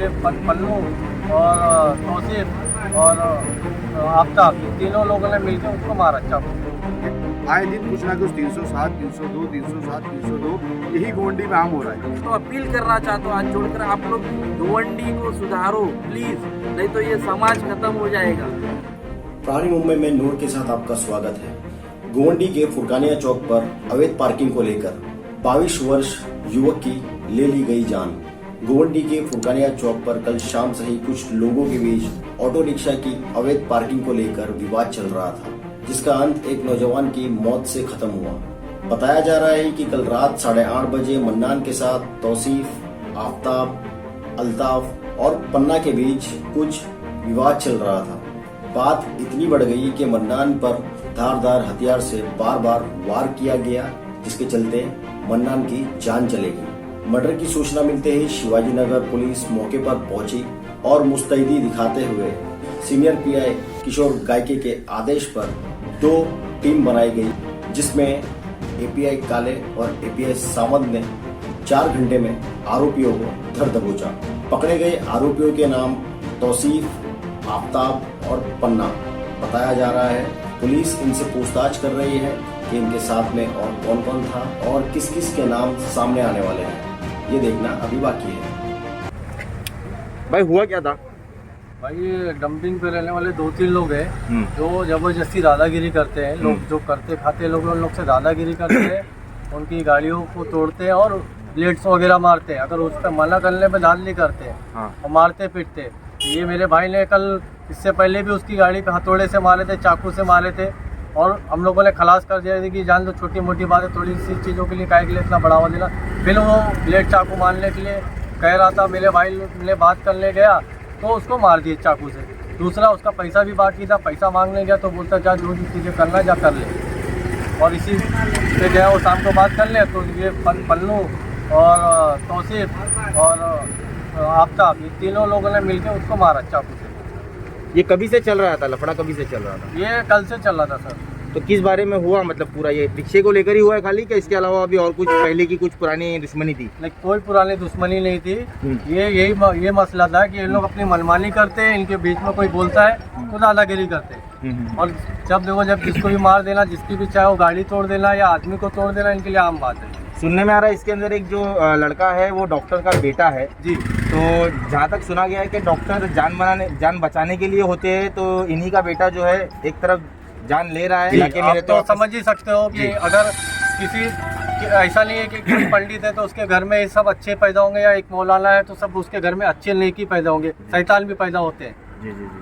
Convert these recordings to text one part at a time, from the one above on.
ये पन्नू और तौसीफ और आफ्ताब, तीनों लोगों ने मिलकर उसको मारा चाकू। आए दिन कुछ ना कुछ 307, 302, 307, 302 यही गोवंडी में आम हो रहा है। तो अपील करना चाहता हूँ हाथ जोड़कर, आप लोग गोवंडी को सुधारो प्लीज, नहीं तो ये समाज खत्म हो जाएगा। प्राणी मुंबई में नूर के साथ आपका स्वागत है। गोवंडी के फुरकानिया चौक पर अवैध पार्किंग को लेकर 22 वर्ष युवक की ले ली गई जान। गोवंडी के फुरकानिया चौक पर कल शाम से ही कुछ लोगों के बीच ऑटो रिक्शा की अवैध पार्किंग को लेकर विवाद चल रहा था, जिसका अंत एक नौजवान की मौत से खत्म हुआ। बताया जा रहा है कि कल रात 8:30 बजे मन्नान के साथ तौसीफ, आफ्ताब, अल्ताफ और पन्ना के बीच कुछ विवाद चल रहा था। बात इतनी बढ़ गई कि मन्नान पर धारदार हथियार से बार बार वार किया गया, जिसके चलते मन्नान की जान चली गई। मर्डर की सूचना मिलते ही शिवाजी नगर पुलिस मौके पर पहुंची और मुस्तैदी दिखाते हुए सीनियर पीआई किशोर गायके के आदेश पर 2 टीम बनाई गई, जिसमें एपीआई काले और एपीआई सावंत ने 4 घंटे में आरोपियों को धर दबोचा। पकड़े गए आरोपियों के नाम तौसीफ, आफ्ताब और पन्ना बताया जा रहा है। पुलिस इनसे पूछताछ कर रही है कि इनके साथ में और कौन कौन था और किस किस के नाम सामने आने वाले हैं, ये देखना अभी बाकी है। भाई हुआ क्या था? भाई ये डंपिंग पे रहने वाले 2-3 लोग हैं जो जबरदस्ती दादागिरी करते हैं। लोग जो करते खाते लोग उन लोग से दादागिरी करते हैं, उनकी गाड़ियों को तोड़ते हैं और ब्लेड्स वगैरह मारते हैं। अगर उस पर मना करने पे दाद नहीं करते हैं और मारते पीटते। ये मेरे भाई ने कल इससे पहले भी उसकी गाड़ी पे हथौड़े से मारे थे, चाकू से मारे थे और हम लोगों ने खलास कर दिया कि जान दो, छोटी मोटी बातें थोड़ी सी चीज़ों के लिए काहे के लिए इतना बढ़ावा देना। फिर वो ब्लेड चाकू मारने के लिए कह रहा था, मेरे भाई ने बात करने गया तो उसको मार दिए चाकू से। दूसरा उसका पैसा भी बाकी था, पैसा मांगने गया तो बोलता जा जो तुझे करना जा कर ले। और इसी से गया वो शाम को बात कर ले तो ये पन्नू और तौसीफ और आफ्ताब, ये तीनों लोगों ने मिलकर उसको मारा चाकू से। ये कभी से चल रहा था? लफड़ा कभी से चल रहा था? ये कल से चल रहा था सर। तो किस बारे में हुआ? मतलब पूरा ये रिक्शे को लेकर ही हुआ है खाली, क्या इसके अलावा अभी और कुछ पहले की कुछ पुरानी दुश्मनी थी? नहीं, कोई पुरानी दुश्मनी नहीं थी। ये मसला था कि ये लोग अपनी मनमानी करते हैं, इनके बीच में कोई बोलता है तो दादागिरी करते हैं। और जब देखो जब किसको भी मार देना, जिसकी भी चाहे वो गाड़ी तोड़ देना या आदमी को तोड़ देना, इनके लिए आम बात है। सुनने में आ रहा है इसके अंदर एक जो लड़का है वो डॉक्टर का बेटा है जी। तो जहाँ तक सुना गया है कि डॉक्टर जान बचाने के लिए होते हैं, तो इन्हीं का बेटा जो है एक तरफ जान ले रहा है। आप तो समझ ही सकते हो कि अगर किसी ऐसा नहीं है कि कोई पंडित है तो उसके घर में ये सब अच्छे पैदा होंगे, या एक मौलाना है तो सब उसके घर में अच्छे नेकी पैदा होंगे, शैतान भी पैदा होते हैं। जी जी जी।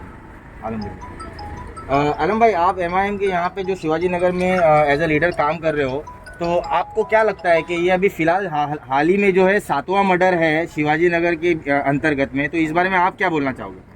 आलम भाई, आप MIM के यहाँ पे जो शिवाजी नगर में एज ए लीडर काम कर रहे हो, तो आपको क्या लगता है कि ये अभी फिलहाल हाल ही में जो है 7वां मर्डर है शिवाजी नगर के अंतर्गत में, तो इस बारे में आप क्या बोलना चाहोगे?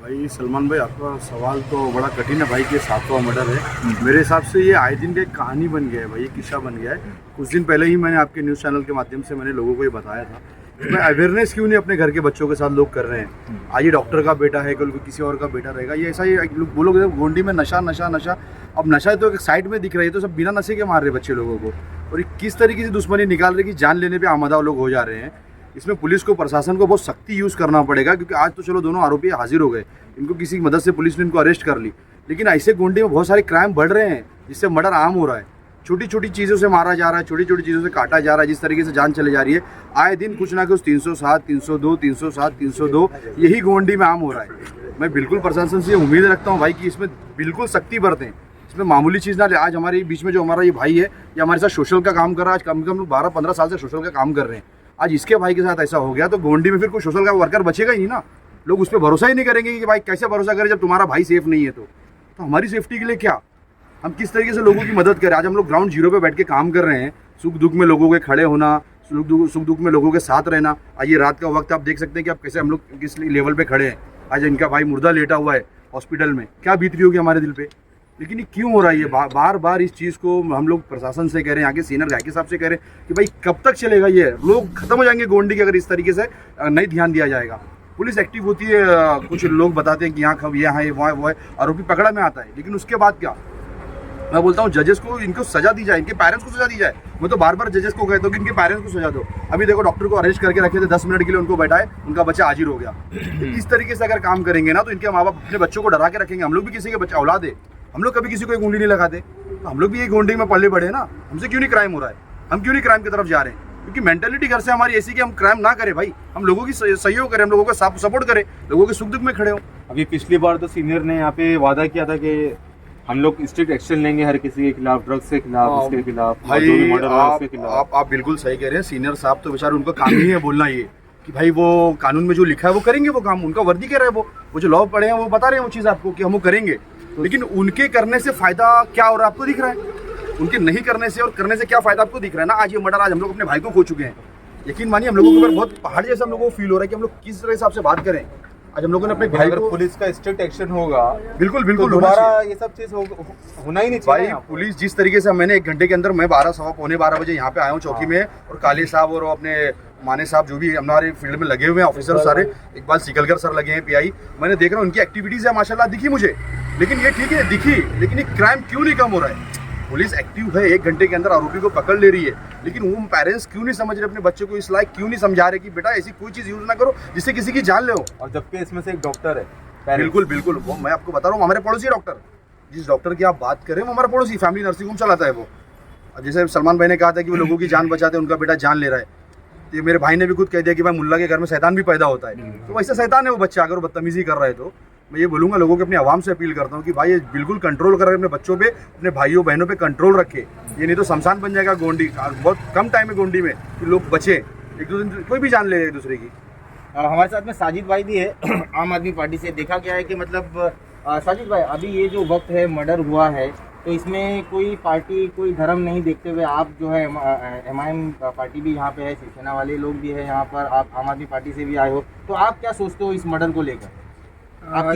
भाई सलमान भाई, आपका सवाल तो बड़ा कठिन है भाई कि 7वां मर्डर है। मेरे हिसाब से ये आए दिन का एक कहानी बन गया है भाई, ये किस्सा बन गया है। कुछ दिन पहले ही मैंने आपके न्यूज़ चैनल के माध्यम से मैंने लोगों को ये बताया था कि मैं अवेयरनेस क्यों नहीं अपने घर के बच्चों के साथ लोग कर रहे हैं। आज ये डॉक्टर का बेटा है, कल किसी और का बेटा रहेगा, ये ऐसा ही लोग बोलोगे गोंडी में नशा नशा नशा। अब नशा तो एक साइड में दिख रही है, तो सब बिना नशे के मार रहे बच्चे लोगों को। और किस तरीके से दुश्मनी निकाल रहे कि जान लेने पे आमादा लोग हो जा रहे हैं। इसमें पुलिस को, प्रशासन को बहुत सख्ती यूज़ करना पड़ेगा, क्योंकि आज तो चलो दोनों आरोपी हाजिर हो गए, इनको किसी मदद से पुलिस ने इनको अरेस्ट कर ली, लेकिन ऐसे गोंडी में बहुत सारे क्राइम बढ़ रहे हैं जिससे मर्डर आम हो रहा है। छोटी छोटी चीज़ों से मारा जा रहा है, छोटी छोटी चीज़ों से काटा जा रहा है, जिस तरीके से जान चली जा रही है। आए दिन कुछ ना कुछ 307, 302, 307, 302 यही गोंडी में आम हो रहा है। मैं बिल्कुल प्रशासन से उम्मीद रखता हूँ भाई कि इसमें बिल्कुल सख्ती बरतें, इसमें मामूली चीज़ ना ले। आज हमारे बीच में जो हमारा ये भाई है, ये हमारे साथ सोशल का काम कर रहा है, आज कम से कम 12-15 साल से सोशल का काम कर रहे हैं। आज इसके भाई के साथ ऐसा हो गया तो गोंडी में फिर कोई सोशल का वर्कर बचेगा ही नहीं ना। लोग उस पर भरोसा ही नहीं करेंगे कि भाई कैसे भरोसा करें जब तुम्हारा भाई सेफ नहीं है। तो हमारी सेफ्टी के लिए क्या, हम किस तरीके से लोगों की मदद करें। आज हम लोग ग्राउंड जीरो पे बैठ के काम कर रहे हैं, सुख दुख में लोगों के खड़े होना, सुख दुख में लोगों के साथ रहना। आज ये रात का वक्त आप देख सकते हैं कि आप कैसे हम लोग किस लेवल पे खड़े हैं। आज इनका भाई मुर्दा लेटा हुआ है हॉस्पिटल में, क्या बीत रही होगी हमारे दिल पे। लेकिन ये क्यों हो रहा है? ये बार बार इस चीज़ को हम लोग प्रशासन से कह रहे हैं, यहाँ के सीनियर गायके साहब से कह रहे हैं कि भाई कब तक चलेगा ये, लोग खत्म हो जाएंगे गोंडी के अगर इस तरीके से नहीं ध्यान दिया जाएगा। पुलिस एक्टिव होती है, कुछ लोग बताते हैं कि यहाँ खब यहाँ है, वो है, आरोपी पकड़ा में आता है, लेकिन उसके बाद क्या? मैं बोलता हूँ जजेस को इनको सजा दी जाए, इनके पेरेंट्स को सजा दी जाए। मैं तो बार बार जजेस को कहता हूँ कि इनके पेरेंट्स को सजा दो। अभी देखो डॉक्टर को अरेस्ट करके रखे थे, 10 मिनट के लिए उनको बैठाए, उनका बच्चा हाजिर हो गया। इस तरीके से अगर काम करेंगे ना तो इनके माँ बाप अपने बच्चों को डरा के रखेंगे। हम लोग भी किसी के बच्चा औलाद है, हम लोग कभी किसी को एक उंगली नहीं लगाते, तो हम लोग भी एक गोंडी में पले बढ़े ना। हमसे क्यों नहीं क्राइम हो रहा है, हम क्यों नहीं क्राइम की तरफ जा रहे हैं? क्योंकि मेंटेलिटी घर से हमारी ऐसी कि हम क्राइम ना करें भाई, हम लोगों की सहयोग करें, हम लोगों का सपोर्ट करें, लोगों के सुख दुख में खड़े हो। अभी पिछली बार तो सीनियर ने यहाँ पे वादा किया था कि हम लोग स्ट्रिक्ट एक्शन लेंगे हर किसी के खिलाफ, ड्रग्स के खिलाफ, इसके खिलाफ, भाई जो भी मर्डर हुआ उसके खिलाफ। आप बिल्कुल सही कह रहे हैं। सीनियर साहब तो बेचारे उनका काम ही है बोलना ये कि भाई वो कानून में जो लिखा है वो करेंगे, वो काम उनका वर्दी कह रहा है, वो जो लॉ पढ़े हैं वो बता रहे हैं वो चीज़ आपको कि हम वो करेंगे। लेकिन उनके करने से फायदा क्या हो रहा है आपको दिख रहा है? उनके नहीं करने से और करने से क्या फायदा आपको दिख रहा है ना? आज ये मर्डर, आज हम लोग अपने भाई को खो चुके हैं। यकीन मानिए हम लोगों के ऊपर बहुत पहाड़ जैसा हम लोगों को फील हो रहा है कि हम लोग किस तरह हिसाब से बात करें। आज हम लोगों ने अपने भाई अगर को पुलिस का स्ट्रिक्ट एक्शन होगा बिल्कुल तो बिल्कुल दोबारा ये सब चीज होना ही नहीं चाहिए भाई। यहाँ पे। पुलिस जिस तरीके से मैंने 1 घंटे के अंदर मैं 12 बजे यहाँ पे आया हूँ चौकी में, और काले साहब और अपने माने साहब जो भी हमारे फील्ड में लगे हुए हैं ऑफिसर सारे, इकबाल सिकलकर सर लगे हैं पीआई, मैंने देख रहा हूँ उनकी एक्टिविटीज है माशाल्लाह दिखी मुझे। लेकिन ये ठीक है दिखी, लेकिन ये क्राइम क्यों नहीं कम हो रहा है? पुलिस एक्टिव है, 1 घंटे के अंदर आरोपी को पकड़ ले रही है, लेकिन वो पेरेंट्स क्यों नहीं समझ रहे अपने बच्चे को, इस लायक क्यों नहीं समझा रहे कि बेटा ऐसी कोई चीज़ यूज ना करो जिससे किसी की जान ले हो। और जबकि इसमें से एक डॉक्टर है। बिल्कुल बिल्कुल, वो मैं आपको बता रहा हूँ, हमारे पड़ोसी डॉक्टर, जिस डॉक्टर की आप बात करें वो हमारा पड़ोसी फैमिली नर्सिंग होम चलाता है वो। अब जैसे सलमान भाई ने कहा था कि वो लोगों की जान बचाते हैं, उनका बेटा जान ले रहा है, तो मेरे भाई ने भी खुद कह दिया कि भाई मुल्ला के घर में शैतान भी पैदा होता है। तो वैसा शैतान है वो बच्चा, अगर वो बदतमीजी कर रहा है तो मैं ये बोलूँगा लोगों के, अपने आवाम से अपील करता हूँ कि भाई ये बिल्कुल कंट्रोल करें, अपने बच्चों पे, अपने भाइयों बहनों पे कंट्रोल रखे। ये नहीं तो शमशान बन जाएगा गोंडी। बहुत कम टाइम है गोंडी में कि लोग बचे, एक दूसरे कोई भी जान ले एक दूसरे की। हमारे साथ में साजिद भाई भी है आम आदमी पार्टी से। देखा गया है कि मतलब साजिद भाई, अभी ये जो वक्त है मर्डर हुआ है, तो इसमें कोई पार्टी कोई धर्म नहीं देखते हुए आप जो है MIM पार्टी भी यहाँ पे है, शिवसेना वाले लोग भी है यहाँ पर, आप आम आदमी पार्टी से भी आए हो, तो आप क्या सोचते हो इस मर्डर को लेकर?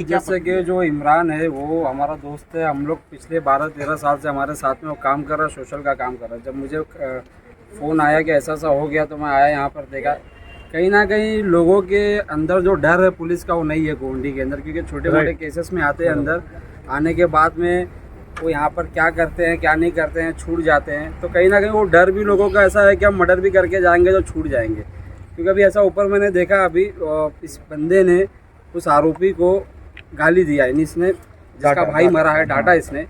जैसे कि जो इमरान है वो हमारा दोस्त है, हम लोग पिछले 12-13 साल से हमारे साथ में वो काम कर रहा है, सोशल का काम कर रहा है। जब मुझे फ़ोन आया कि ऐसा हो गया तो मैं आया यहाँ पर, देखा कहीं ना कहीं लोगों के अंदर जो डर है पुलिस का वो नहीं है गोंडी के अंदर, क्योंकि छोटे मोटे केसेस में आते हैं, अंदर आने के बाद में वो यहाँ पर क्या करते हैं क्या नहीं करते हैं, छूट जाते हैं। तो कहीं ना कहीं वो डर भी लोगों का ऐसा है कि हम मर्डर भी करके जाएंगे तो छूट जाएंगे। क्योंकि अभी ऐसा ऊपर मैंने देखा, अभी इस बंदे ने उस आरोपी को गाली दिया, यानी इसने जिसका भाई मरा है डाटा इसने,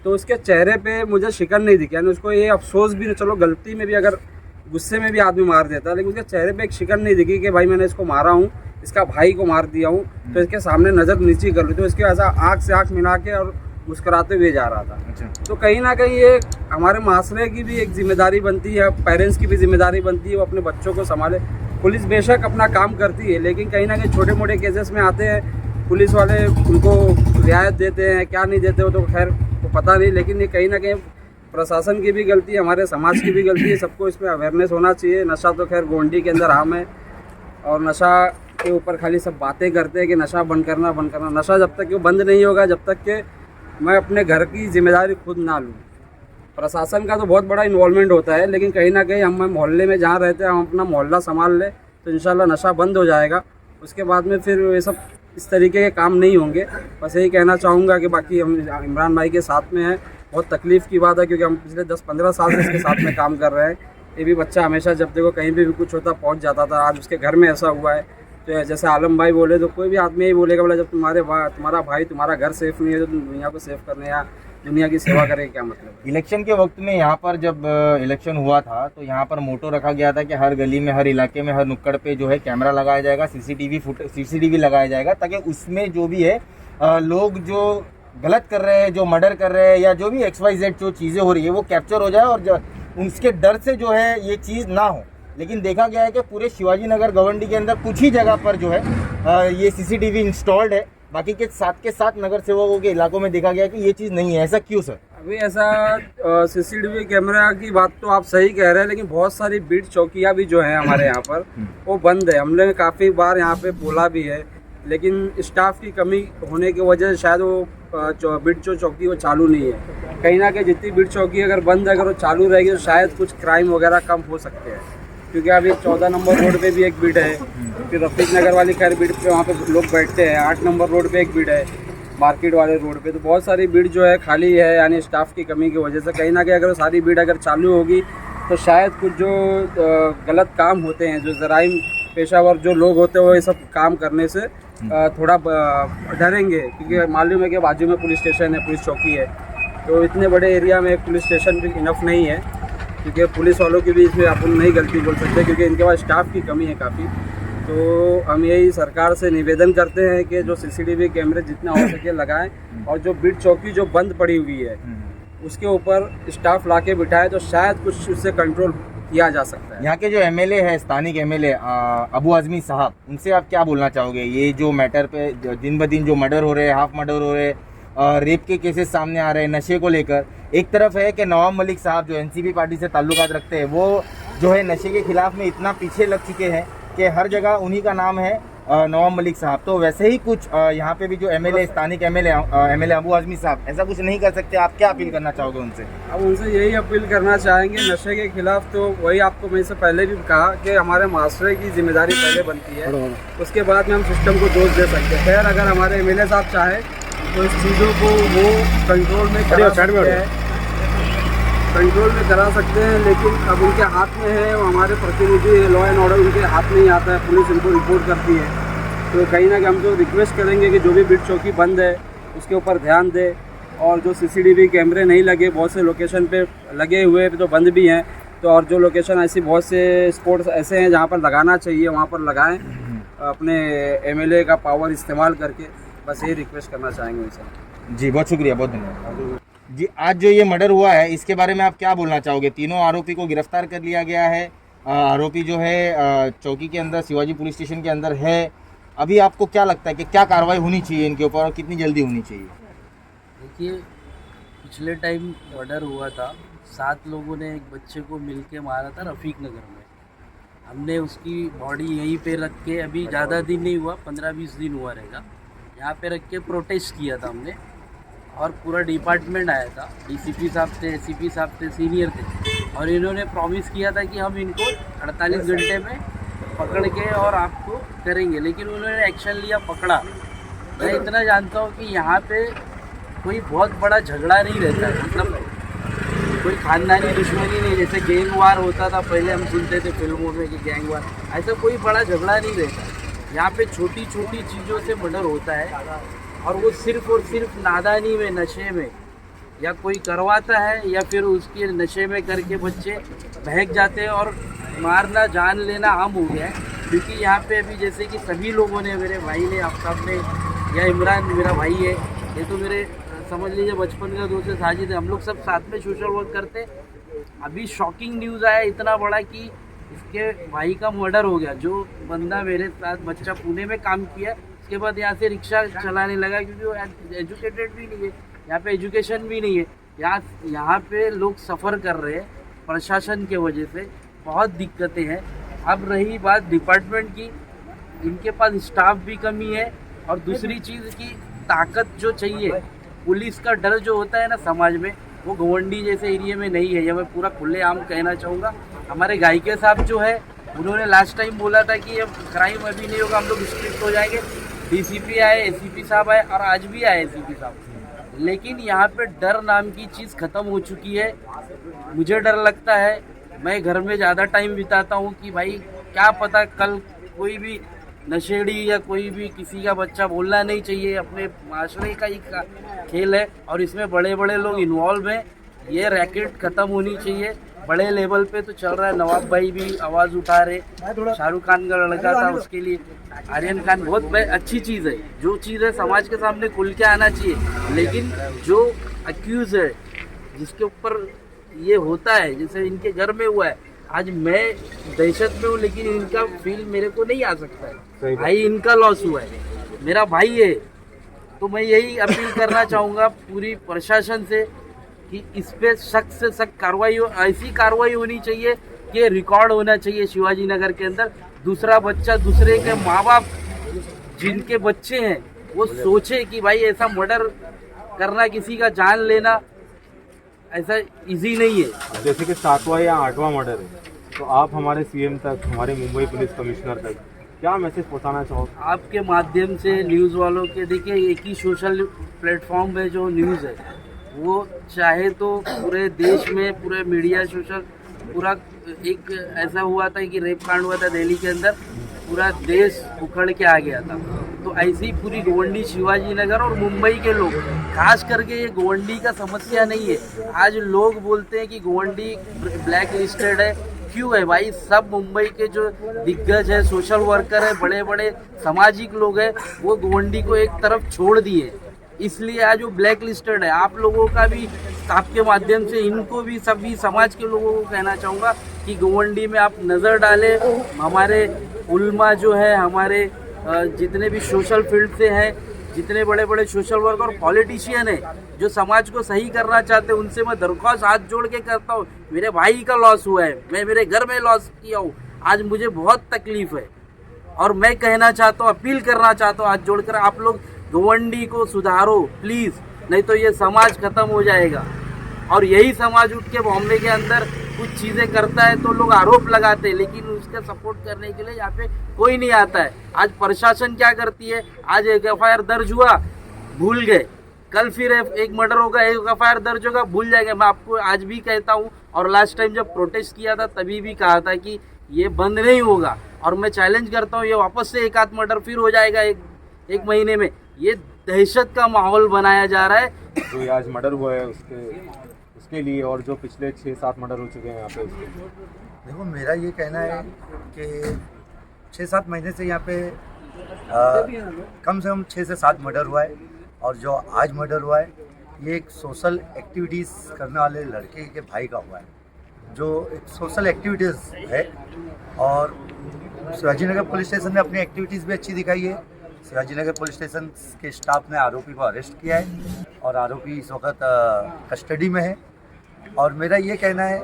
तो उसके चेहरे पे मुझे शिकन नहीं दिखी, यानी उसको ये अफसोस भी, चलो गलती में भी अगर गुस्से में भी आदमी मार देता है, लेकिन उसके चेहरे पे एक शिकन नहीं दिखी कि भाई मैंने इसको मारा हूँ, इसका भाई को मार दिया हूँ, तो इसके सामने नज़र नीची कर ली। तो इसके ऐसा आँख से आँख मिला के और मुस्कुराते हुए जा रहा था। तो कहीं ना कहीं ये हमारे माशरे की भी एक जिम्मेदारी बनती है, पेरेंट्स की भी जिम्मेदारी बनती है, वो अपने बच्चों को संभाले। पुलिस बेशक अपना काम करती है, लेकिन कहीं ना कहीं छोटे मोटे केसेस में आते हैं पुलिस वाले, उनको रियायत देते हैं क्या नहीं देते हो तो खैर वो पता नहीं, लेकिन ये कहीं ना कहीं प्रशासन की भी गलती है, हमारे समाज की भी गलती है। सबको इसमें अवेयरनेस होना चाहिए। नशा तो खैर गोंडी के अंदर आम है, और नशा के ऊपर खाली सब बातें करते हैं कि नशा बंद करना बंद करना। नशा जब तक वो बंद नहीं होगा, जब तक कि मैं अपने घर की जिम्मेदारी खुद ना लूँ। प्रशासन का तो बहुत बड़ा इन्वॉल्वमेंट होता है, लेकिन कहीं ना कहीं हम मोहल्ले में जहाँ रहते हैं हम अपना मोहल्ला संभाल लें तो इंशाल्लाह नशा बंद हो जाएगा। उसके बाद में फिर ये सब इस तरीके के काम नहीं होंगे। बस यही कहना चाहूँगा कि बाकी हम इमरान भाई के साथ में हैं। बहुत तकलीफ़ की बात है, क्योंकि हम पिछले 10-15 साल से इसके साथ में काम कर रहे हैं। ये भी बच्चा हमेशा जब देखो कहीं भी कुछ होता पहुंच जाता था। आज उसके घर में ऐसा हुआ है, तो जैसे आलम भाई बोले तो कोई भी आदमी यही बोलेगा, बोला जब तुम्हारा भाई तुम्हारा घर सेफ नहीं है तो तुम दुनिया को सेफ करने या दुनिया की सेवा करें, क्या मतलब। इलेक्शन के वक्त में यहाँ पर जब इलेक्शन हुआ था तो यहाँ पर मोटो रखा गया था कि हर गली में, हर इलाके में, हर नुक्कड़ पे जो है कैमरा लगाया जाएगा, सीसीटीवी लगाया जाएगा, ताकि उसमें जो भी है लोग जो गलत कर रहे हैं, जो मर्डर कर रहे हैं या जो भी XYZ जो चीज़ें हो रही है वो कैप्चर हो जाए और उसके डर से जो है ये चीज़ ना हो। लेकिन देखा गया है कि पूरे शिवाजी नगर गवंडी के अंदर कुछ ही जगह पर जो है ये CCTV इंस्टॉल्ड है, बाकी के साथ नगर सेवकों के इलाकों में देखा गया है कि ये चीज़ नहीं है। ऐसा क्यों सर? अभी ऐसा CCTV कैमरा की बात तो आप सही कह रहे हैं, लेकिन बहुत सारी बीट चौकियाँ भी जो हैं हमारे यहाँ पर वो बंद है। हमने काफ़ी बार यहाँ पे बोला भी है, लेकिन स्टाफ की कमी होने की वजह से शायद वो बीट चौकी वो चालू नहीं है। कहीं ना कहीं जितनी बीट चौकी अगर बंद है, अगर वो चालू रहेगी तो शायद कुछ क्राइम वगैरह कम हो सकते हैं। क्योंकि अभी 14 नंबर रोड पे भी एक बीट है, फिर रफीक नगर वाली खैर बीट पे वहाँ पे लोग बैठते हैं, 8 नंबर रोड पे एक बीट है, मार्केट वाले रोड पे, तो बहुत सारी भीड़ जो है खाली है, यानी स्टाफ की कमी की वजह से। कहीं ना कहीं अगर सारी भीड़ अगर चालू होगी तो शायद कुछ जो गलत काम होते हैं, जो जराइम पेशावर जो लोग होते हैं वो ये सब काम करने से थोड़ा डरेंगे, क्योंकि मालूम है कि बाजू में पुलिस स्टेशन है, पुलिस चौकी है, तो इतने बड़े एरिया में एक पुलिस स्टेशन भी इनफ नहीं है, क्योंकि पुलिस वालों की भी इसमें अपन नहीं गलती बोल सकते, क्योंकि इनके पास स्टाफ की कमी है काफ़ी। तो हम यही सरकार से निवेदन करते हैं कि जो CCTV कैमरे जितना हो सके लगाएं, और जो बिट चौकी जो बंद पड़ी हुई है उसके ऊपर स्टाफ लाके बिठाए तो शायद कुछ उससे कंट्रोल किया जा सकता है। यहाँ के जो MLA है, स्थानिक MLA अबू आजमी साहब, उनसे आप क्या बोलना चाहोगे? ये जो मैटर पे दिन ब दिन जो मर्डर हो रहे हैं, हाफ मर्डर हो रहे हैं, रेप के केसेस सामने आ रहे हैं, नशे को लेकर, एक तरफ है कि नवाब मलिक साहब जो NCP पार्टी से ताल्लुकात रखते हैं, वो जो है नशे के खिलाफ में इतना पीछे लग चुके हैं कि हर जगह उन्हीं का नाम है, नवाब मलिक साहब। तो वैसे ही कुछ यहाँ पे भी जो MLA, स्थानिक MLA अबू आजमी साहब ऐसा कुछ नहीं कर सकते? आप क्या अपील करना चाहोगे उनसे? अब उनसे यही अपील करना चाहेंगे नशे के खिलाफ, तो वही आपको मैं से पहले भी कहा कि हमारे मास्टर की जिम्मेदारी पहले बनती है, उसके बाद में हम सिस्टम को दोष दे सकते हैं। खैर, अगर हमारे MLA साहब चाहे तो इस चीज़ों को वो कंट्रोल में करा सकते हैं, लेकिन अब उनके हाथ में है, वो हमारे प्रतिनिधि लॉ एंड ऑर्डर उनके हाथ में ही आता है, पुलिस इनको रिपोर्ट करती है। तो कहीं ना कहीं हम तो रिक्वेस्ट करेंगे कि जो भी बिट चौकी बंद है उसके ऊपर ध्यान दे, और जो CCTV कैमरे नहीं लगे, बहुत से लोकेशन पे लगे हुए तो बंद भी हैं, तो और जो लोकेशन ऐसी बहुत से स्पॉट्स ऐसे हैं जहाँ पर लगाना चाहिए वहाँ पर लगाएं, अपने MLA का पावर इस्तेमाल करके। बस यही रिक्वेस्ट करना चाहेंगे उनसे। जी बहुत शुक्रिया, बहुत धन्यवाद जी। आज जो ये मर्डर हुआ है इसके बारे में आप क्या बोलना चाहोगे? तीनों आरोपी को गिरफ्तार कर लिया गया है, आरोपी जो है चौकी के अंदर, शिवाजी पुलिस स्टेशन के अंदर है। अभी आपको क्या लगता है कि क्या कार्रवाई होनी चाहिए इनके ऊपर और कितनी जल्दी होनी चाहिए? देखिए, पिछले टाइम मर्डर हुआ था, 7 लोगों ने एक बच्चे को मिल के मारा था रफ़ीक नगर में। हमने उसकी बॉडी यहीं पे रख के, अभी ज़्यादा दिन नहीं हुआ, 15-20 दिन हुआ रहेगा, यहाँ पे रख के प्रोटेस्ट किया था हमने, और पूरा डिपार्टमेंट आया था, DCP साहब थे, SCP साहब थे, सीनियर थे, और इन्होंने प्रॉमिस किया था कि हम इनको 48 घंटे में पकड़ के और आपको करेंगे, लेकिन उन्होंने एक्शन लिया, पकड़ा। मैं इतना जानता हूँ कि यहाँ पे कोई बहुत बड़ा झगड़ा नहीं रहता है, मतलब कोई खानदानी दुश्मनी नहीं, जैसे गैंग वार होता था पहले, हम सुनते थे फिल्मों में कि गैंग वार, ऐसा कोई बड़ा झगड़ा नहीं रहता। यहाँ पे छोटी छोटी चीज़ों से मर्डर होता है, और वो सिर्फ और सिर्फ नादानी में, नशे में, या कोई करवाता है या फिर उसके नशे में करके बच्चे बहक जाते हैं, और मारना, जान लेना आम हो गया है। क्योंकि यहाँ पे अभी जैसे कि सभी लोगों ने, मेरे भाई ने, आफ्ताब ने, या इमरान मेरा भाई है, ये तो मेरे समझ लीजिए बचपन का दोस्त है, साजिद है, हम लोग सब साथ में सोशल वर्क करते। अभी शॉकिंग न्यूज़ आया इतना बड़ा कि इसके भाई का मर्डर हो गया। जो बंदा मेरे साथ, बच्चा पुणे में काम किया, उसके बाद यहाँ से रिक्शा चलाने लगा, क्योंकि वो एजुकेटेड भी नहीं है, यहाँ पे एजुकेशन भी नहीं है। यहाँ पे लोग सफ़र कर रहे हैं प्रशासन के वजह से, बहुत दिक्कतें हैं। अब रही बात डिपार्टमेंट की, इनके पास स्टाफ भी कमी है, और दूसरी चीज़ की ताकत जो चाहिए, पुलिस का डर जो होता है ना समाज में, वो घवंडी जैसे एरिया में नहीं है। यह मैं पूरा खुलेआम कहना चाहूँगा। हमारे गायके साहब जो है, उन्होंने लास्ट टाइम बोला था कि अब क्राइम अभी नहीं होगा, हम लोग स्ट्रिक्ट हो जाएंगे। DCP आए, SCP साहब आए, और आज भी आए SCP साहब, लेकिन यहाँ पे डर नाम की चीज़ ख़त्म हो चुकी है। मुझे डर लगता है, मैं घर में ज़्यादा टाइम बिताता हूँ कि भाई क्या पता कल कोई भी नशेड़ी या कोई भी किसी का बच्चा बोलना नहीं चाहिए, अपने माशरे का ही खेल है, और इसमें बड़े बड़े लोग इन्वॉल्व हैं। ये रैकेट ख़त्म होनी चाहिए। बड़े लेवल पे तो चल रहा है, नवाब भाई भी आवाज़ उठा रहे, शाहरुख खान का लड़का था उसके लिए, आर्यन खान, बहुत अच्छी चीज़ है। जो चीज़ है समाज के सामने खुल के आना चाहिए, लेकिन जो अक्यूज़ है, जिसके ऊपर ये होता है, जैसे इनके घर में हुआ है, आज मैं दहशत में हूँ, लेकिन इनका फील मेरे को नहीं आ सकता है। भाई इनका लॉस हुआ है, मेरा भाई है, तो मैं यही अपील करना चाहूँगा पूरी प्रशासन से कि इस पे सख्त से सख्त कार्रवाई हो। ऐसी कार्रवाई होनी चाहिए कि रिकॉर्ड होना चाहिए शिवाजी नगर के अंदर। दूसरा बच्चा, दूसरे के माँ बाप जिनके बच्चे हैं, वो सोचे कि भाई ऐसा मर्डर करना, किसी का जान लेना ऐसा इजी नहीं है। जैसे कि 7वां या 8वां मर्डर है, तो आप हमारे CM तक, हमारे मुंबई पुलिस कमिश्नर तक क्या मैसेज पहुंचाना चाहोगे? आपके माध्यम से न्यूज़ वालों के, देखिए एक ही सोशल प्लेटफॉर्म पे जो न्यूज़ है वो चाहे तो पूरे देश में पूरे मीडिया सोशल पूरा, एक ऐसा हुआ था कि रेप कांड हुआ था दिल्ली के अंदर, पूरा देश उखड़ के आ गया था। तो ऐसी ही पूरी गोवंडी, शिवाजी नगर और मुंबई के लोग, खास करके ये गोवंडी का समस्या नहीं है। आज लोग बोलते हैं कि गोवंडी ब्लैक लिस्टेड है, क्यों है भाई? सब मुंबई के जो दिग्गज है, सोशल वर्कर है, बड़े बड़े सामाजिक लोग हैं, वो गोवंडी को एक तरफ छोड़ दिए, इसलिए आज वो ब्लैक लिस्टेड है। आप लोगों का भी, आपके माध्यम से इनको भी, सभी समाज के लोगों को कहना चाहूँगा कि गोवंडी में आप नज़र डालें। हमारे उल्मा जो है, हमारे जितने भी सोशल फील्ड से हैं, जितने बड़े बड़े सोशल वर्कर और पॉलिटिशियन हैं जो समाज को सही करना चाहते हैं, उनसे मैं दरख्वास्त हाथ जोड़ के करता हूँ। मेरे भाई का लॉस हुआ है, मैं मेरे घर में लॉस किया हूँ, आज मुझे बहुत तकलीफ है और मैं कहना चाहता हूँ, अपील करना चाहता हूँ हाथ जोड़कर, आप लोग गोवंडी को सुधारो प्लीज़, नहीं तो ये समाज खत्म हो जाएगा। और यही समाज उठ के बॉम्बे के अंदर कुछ चीज़ें करता है तो लोग आरोप लगाते हैं, लेकिन उसका सपोर्ट करने के लिए यहाँ पे कोई नहीं आता है। आज प्रशासन क्या करती है, आज एक FIR दर्ज हुआ, भूल गए, कल फिर एक मर्डर होगा, एक FIR दर्ज होगा, भूल जाएंगे। मैं आपको आज भी कहता हूँ, और लास्ट टाइम जब प्रोटेस्ट किया था तभी भी कहा था कि ये बंद नहीं होगा, और मैं चैलेंज करता हूँ, ये वापस से एक आध मर्डर फिर हो जाएगा एक महीने में। ये दहशत का माहौल बनाया जा रहा है। जो ये आज मर्डर हुआ है उसके लिए, और जो पिछले 6-7 मर्डर हो चुके हैं यहाँ पे, देखो मेरा ये कहना है कि 6-7 महीने से यहाँ पे कम से कम 6 से 7 मर्डर हुआ है, और जो आज मर्डर हुआ है ये एक सोशल एक्टिविटीज़ करने वाले लड़के के भाई का हुआ है, जो एक सोशल एक्टिविटीज़ है। और शिवाजीनगर पुलिस स्टेशन ने अपनी एक्टिविटीज़ भी अच्छी दिखाई है। शिवाजीनगर पुलिस स्टेशन के स्टाफ ने आरोपी को अरेस्ट किया है और आरोपी इस वक्त कस्टडी में है। और मेरा ये कहना है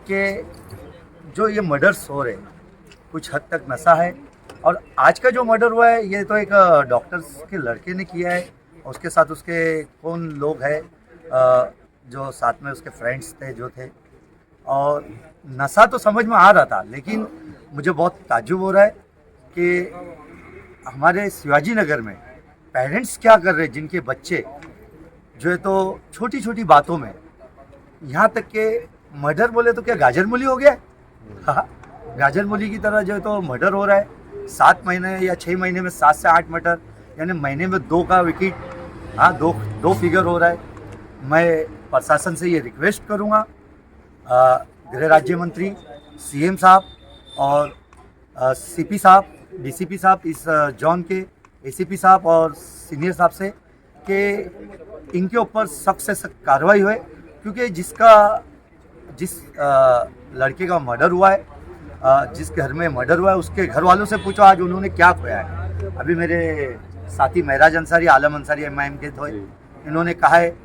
कि जो ये मर्डर्स हो रहे हैं कुछ हद तक नशा है, और आज का जो मर्डर हुआ है ये तो एक डॉक्टर्स के लड़के ने किया है, उसके साथ उसके कौन लोग हैं जो साथ में उसके फ्रेंड्स थे जो थे, और नशा तो समझ में आ रहा था, लेकिन मुझे बहुत ताज्जुब हो रहा है कि हमारे शिवाजी नगर में पेरेंट्स क्या कर रहे हैं, जिनके बच्चे जो है तो छोटी छोटी बातों में, यहाँ तक के मर्डर बोले तो क्या गाजर मूली हो गया? हाँ, गाजर मूली की तरह जो है तो मर्डर हो रहा है। 7 महीने या 6 महीने में 7 से 8 मर्डर, यानी महीने में 2 का विकेट, हाँ 2 फिगर हो रहा है। मैं प्रशासन से ये रिक्वेस्ट करूँगा, गृह राज्य मंत्री, CM साहब और CP साहब, DCP साहब, इस जोन के ACP साहब और सीनियर साहब से कि इनके ऊपर सख्त से सख्त कार्रवाई हुए, क्योंकि जिस लड़के का मर्डर हुआ है, जिस घर में मर्डर हुआ है, उसके घर वालों से पूछो आज उन्होंने क्या खोया है। अभी मेरे साथी महराज अंसारी, आलम अंसारी MIM के थे, इन्होंने कहा है,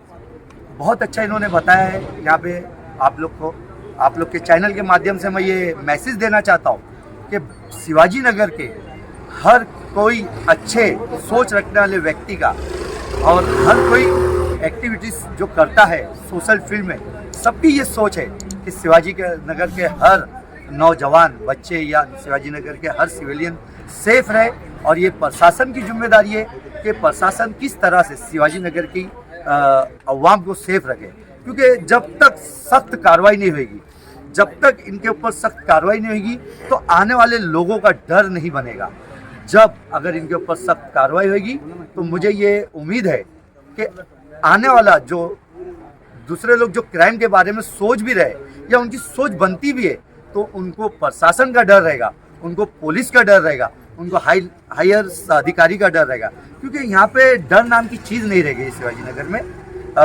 बहुत अच्छा इन्होंने बताया है। यहाँ पे आप लोग के चैनल के माध्यम से मैं ये मैसेज देना चाहता हूँ कि शिवाजी नगर के हर कोई अच्छे सोच रखने वाले व्यक्ति का, और हर कोई एक्टिविटीज़ जो करता है सोशल फील्ड में, सबकी ये सोच है कि शिवाजी नगर के हर नौजवान बच्चे या शिवाजी नगर के हर सिविलियन सेफ रहे। और ये प्रशासन की जिम्मेदारी है कि प्रशासन किस तरह से शिवाजी नगर की अवाम को सेफ रखे, क्योंकि जब तक सख्त कार्रवाई नहीं होगी, जब तक इनके ऊपर सख्त कार्रवाई नहीं होगी, तो आने वाले लोगों का डर नहीं बनेगा। जब अगर इनके ऊपर सख्त कार्रवाई होगी तो मुझे ये उम्मीद है कि आने वाला जो दूसरे लोग जो क्राइम के बारे में सोच भी रहे या उनकी सोच बनती भी है, तो उनको प्रशासन का डर रहेगा, उनको पुलिस का डर रहेगा, उनको हायर अधिकारी का डर रहेगा, क्योंकि यहाँ पे डर नाम की चीज़ नहीं रह गई शिवाजी नगर में।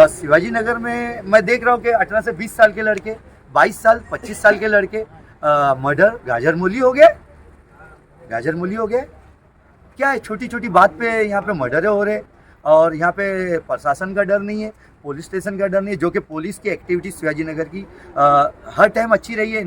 शिवाजी नगर में मैं देख रहा हूँ कि 18 से 20 साल के लड़के, 22 साल 25 साल के लड़के मर्डर, गाजर मूली हो गया, गाजर मूली हो गया। क्या है, छोटी छोटी बात पे यहाँ पे मर्डर हो रहे, और यहाँ पे प्रशासन का डर नहीं है, पुलिस स्टेशन का डर नहीं है, जो कि पुलिस की एक्टिविटी शिवाजी नगर की हर टाइम अच्छी रही है।